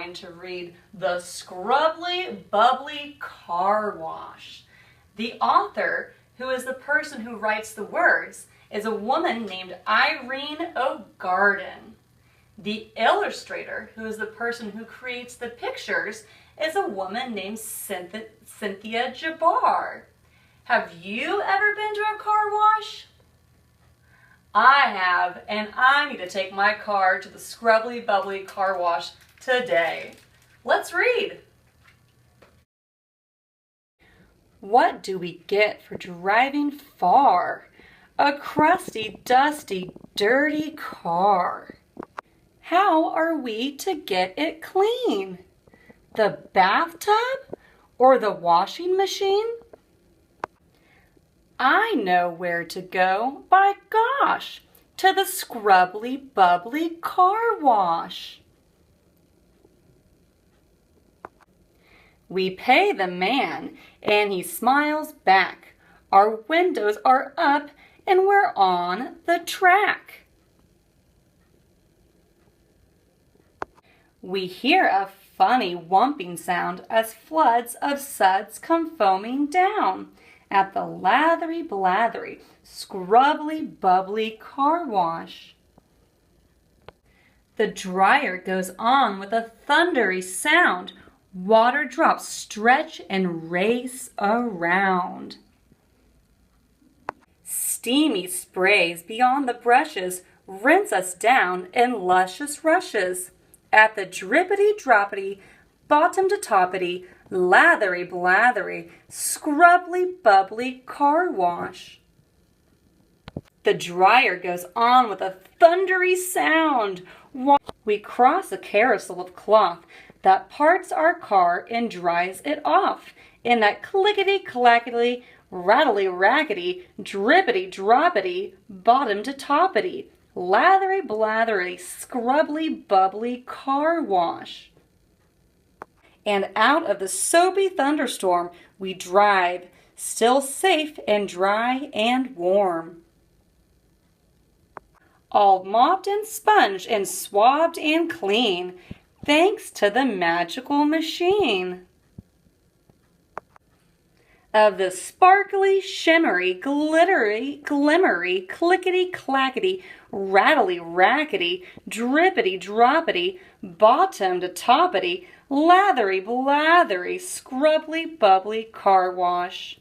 going to read The Scrubby Bubbly Car Wash. The author, who is the person who writes the words, is a woman named Irene O'Garden. The illustrator, who is the person who creates the pictures, is a woman named Cynthia Jabbar. Have you ever been to a car wash? I have, and I need to take my car to the Scrubby Bubbly Car Wash today. Let's read. What do we get for driving far? A crusty, dusty, dirty car. How are we to get it clean? The bathtub or the washing machine? I know where to go, by gosh, to the Scrubby Bubbly Car Wash. We pay the man, and he smiles back. Our windows are up, and we're on the track. We hear a funny whumping sound as floods of suds come foaming down at the lathery blathery Scrubby Bubbly Car Wash. The dryer goes on with a thundery sound. Water drops stretch and race around. Steamy sprays beyond the brushes rinse us down in luscious rushes at the drippity-droppity, bottom-to-toppity, lathery blathery Scrubby Bubbly Car Wash. The dryer goes on with a thundery sound. We cross a carousel of cloth that parts our car and dries it off in that clickety-clackety, rattly-rackety, drippity-droppity, bottom-to-toppity, lathery blathery Scrubby Bubbly Car Wash. And out of the soapy thunderstorm we drive, still safe and dry and warm. All mopped and sponged and swabbed and clean, thanks to the magical machine. Of the sparkly, shimmery, glittery, glimmery, clickety-clackety, rattly-rackety, drippity-droppity, bottom-to-toppity, lathery blathery Scrubby Bubbly Car Wash.